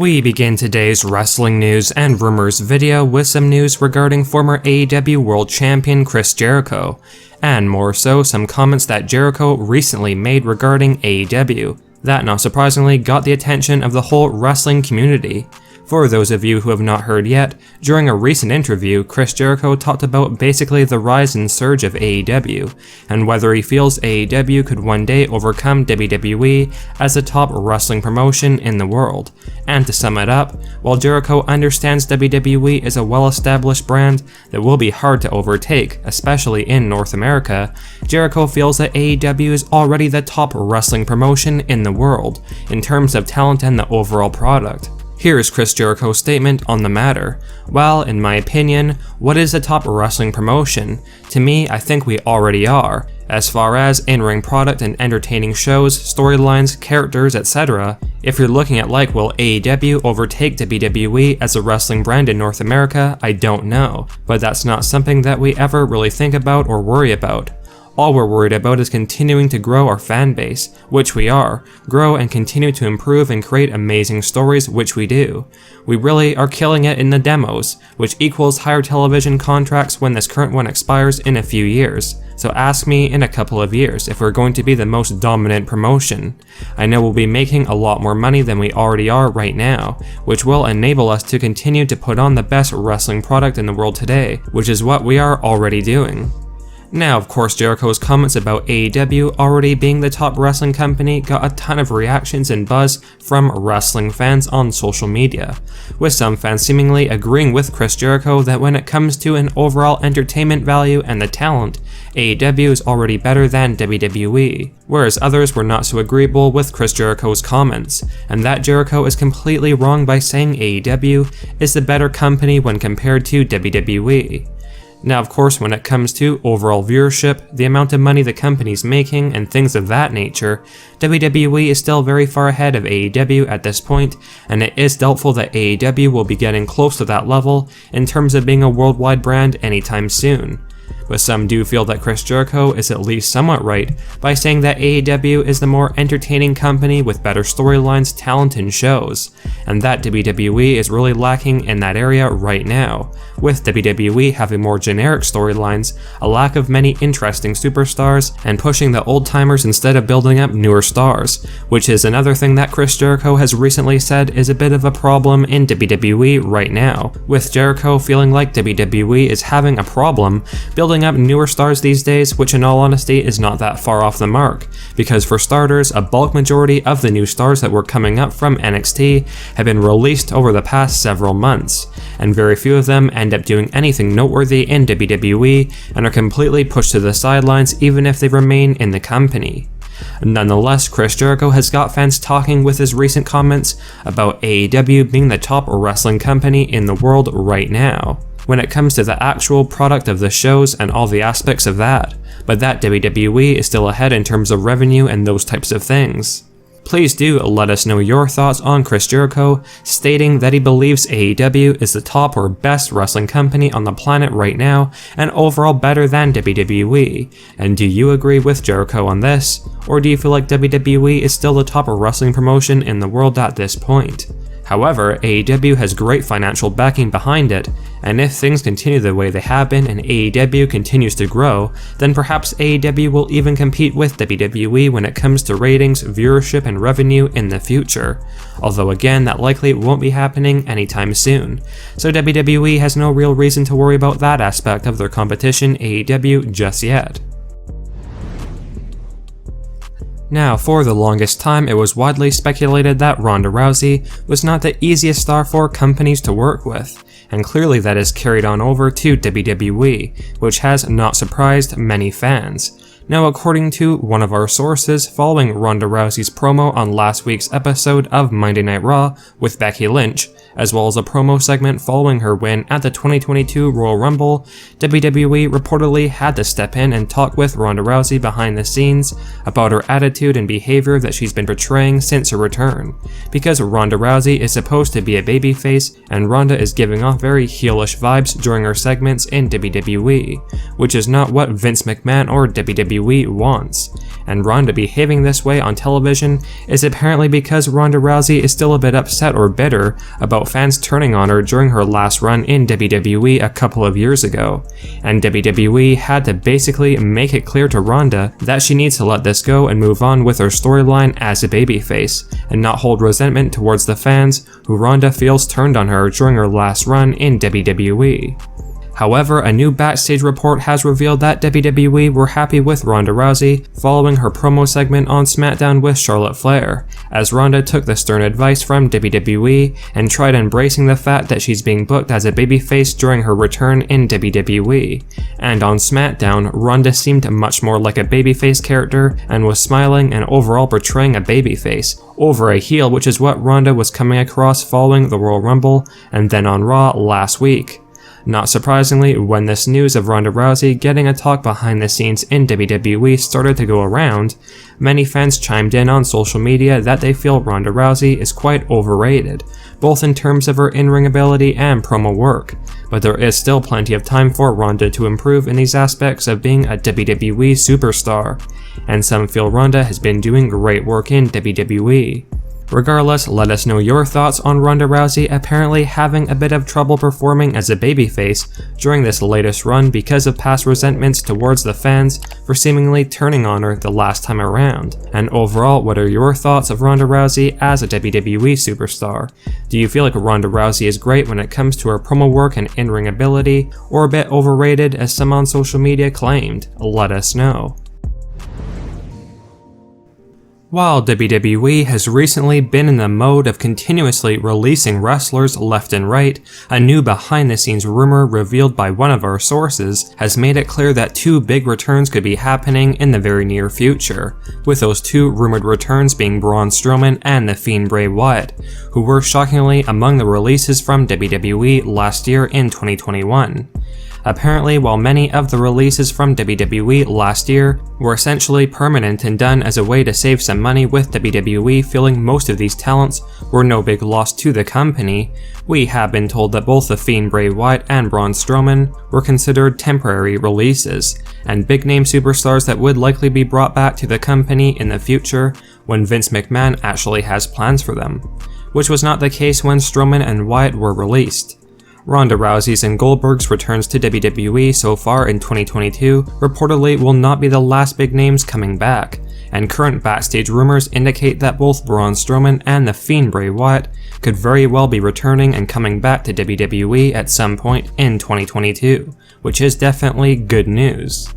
We begin today's wrestling news and rumors video with some news regarding former AEW World Champion Chris Jericho, and more so some comments that Jericho recently made regarding AEW, that not surprisingly got the attention of the whole wrestling community. For those of you who have not heard yet, during a recent interview, Chris Jericho talked about basically the rise and surge of AEW, and whether he feels AEW could one day overcome WWE as the top wrestling promotion in the world. And to sum it up, while Jericho understands WWE is a well-established brand that will be hard to overtake, especially in North America, Jericho feels that AEW is already the top wrestling promotion in the world, in terms of talent and the overall product. Here is Chris Jericho's statement on the matter. Well, in my opinion, what is the top wrestling promotion? To me, I think we already are. As far as in-ring product and entertaining shows, storylines, characters, etc., if you're looking at like will AEW overtake WWE as a wrestling brand in North America, I don't know, but that's not something that we ever really think about or worry about. All we're worried about is continuing to grow our fan base, which we are, grow and continue to improve and create amazing stories, which we do. We really are killing it in the demos, which equals higher television contracts when this current one expires in a few years. So ask me in a couple of years if we're going to be the most dominant promotion. I know we'll be making a lot more money than we already are right now, which will enable us to continue to put on the best wrestling product in the world today, which is what we are already doing. Now, of course, Jericho's comments about AEW already being the top wrestling company got a ton of reactions and buzz from wrestling fans on social media, with some fans seemingly agreeing with Chris Jericho that when it comes to an overall entertainment value and the talent, AEW is already better than WWE, whereas others were not so agreeable with Chris Jericho's comments, and that Jericho is completely wrong by saying AEW is the better company when compared to WWE. Now, of course, when it comes to overall viewership, the amount of money the company's making, and things of that nature, WWE is still very far ahead of AEW at this point, and it is doubtful that AEW will be getting close to that level in terms of being a worldwide brand anytime soon. But some do feel that Chris Jericho is at least somewhat right by saying that AEW is the more entertaining company with better storylines, talent, and shows, and that WWE is really lacking in that area right now, with WWE having more generic storylines, a lack of many interesting superstars, and pushing the old-timers instead of building up newer stars, which is another thing that Chris Jericho has recently said is a bit of a problem in WWE right now, with Jericho feeling like WWE is having a problem building up newer stars these days, which in all honesty is not that far off the mark, because for starters, a bulk majority of the new stars that were coming up from NXT have been released over the past several months, and very few of them end up doing anything noteworthy in WWE and are completely pushed to the sidelines even if they remain in the company. Nonetheless, Chris Jericho has got fans talking with his recent comments about AEW being the top wrestling company in the world right now, when it comes to the actual product of the shows and all the aspects of that, but that WWE is still ahead in terms of revenue and those types of things. Please do let us know your thoughts on Chris Jericho stating that he believes AEW is the top or best wrestling company on the planet right now and overall better than WWE, and do you agree with Jericho on this, or do you feel like WWE is still the top wrestling promotion in the world at this point? However, AEW has great financial backing behind it, and if things continue the way they have been and AEW continues to grow, then perhaps AEW will even compete with WWE when it comes to ratings, viewership, and revenue in the future. Although again, that likely won't be happening anytime soon, so WWE has no real reason to worry about that aspect of their competition AEW just yet. Now, for the longest time, it was widely speculated that Ronda Rousey was not the easiest star for companies to work with, and clearly that is carried on over to WWE, which has not surprised many fans. Now, according to one of our sources, following Ronda Rousey's promo on last week's episode of Monday Night Raw with Becky Lynch, as well as a promo segment following her win at the 2022 Royal Rumble, WWE reportedly had to step in and talk with Ronda Rousey behind the scenes about her attitude and behavior that she's been portraying since her return, because Ronda Rousey is supposed to be a babyface, and Ronda is giving off very heelish vibes during her segments in WWE, which is not what Vince McMahon or WWE wants. and Ronda behaving this way on television is apparently because Ronda Rousey is still a bit upset or bitter about fans turning on her during her last run in WWE a couple of years ago, and WWE had to basically make it clear to Ronda that she needs to let this go and move on with her storyline as a babyface, and not hold resentment towards the fans who Ronda feels turned on her during her last run in WWE. However, a new backstage report has revealed that WWE were happy with Ronda Rousey following her promo segment on SmackDown with Charlotte Flair, as Ronda took the stern advice from WWE and tried embracing the fact that she's being booked as a babyface during her return in WWE. And on SmackDown, Ronda seemed much more like a babyface character and was smiling and overall portraying a babyface over a heel, which is what Ronda was coming across following the Royal Rumble and then on Raw last week. Not surprisingly, when this news of Ronda Rousey getting a talk behind the scenes in WWE started to go around, many fans chimed in on social media that they feel Ronda Rousey is quite overrated, both in terms of her in-ring ability and promo work, but there is still plenty of time for Ronda to improve in these aspects of being a WWE superstar, and some feel Ronda has been doing great work in WWE. Regardless, let us know your thoughts on Ronda Rousey apparently having a bit of trouble performing as a babyface during this latest run because of past resentments towards the fans for seemingly turning on her the last time around. And overall, what are your thoughts of Ronda Rousey as a WWE superstar? Do you feel like Ronda Rousey is great when it comes to her promo work and in-ring ability, or a bit overrated as some on social media claimed? Let us know. While WWE has recently been in the mode of continuously releasing wrestlers left and right, a new behind-the-scenes rumor revealed by one of our sources has made it clear that two big returns could be happening in the very near future, with those two rumored returns being Braun Strowman and the Fiend Bray Wyatt, who were shockingly among the releases from WWE last year in 2021. Apparently, while many of the releases from WWE last year were essentially permanent and done as a way to save some money, with WWE feeling most of these talents were no big loss to the company, we have been told that both the Fiend Bray Wyatt and Braun Strowman were considered temporary releases, and big-name superstars that would likely be brought back to the company in the future when Vince McMahon actually has plans for them, which was not the case when Strowman and Wyatt were released. Ronda Rousey's and Goldberg's returns to WWE so far in 2022 reportedly will not be the last big names coming back, and current backstage rumors indicate that both Braun Strowman and the Fiend Bray Wyatt could very well be returning and coming back to WWE at some point in 2022, which is definitely good news.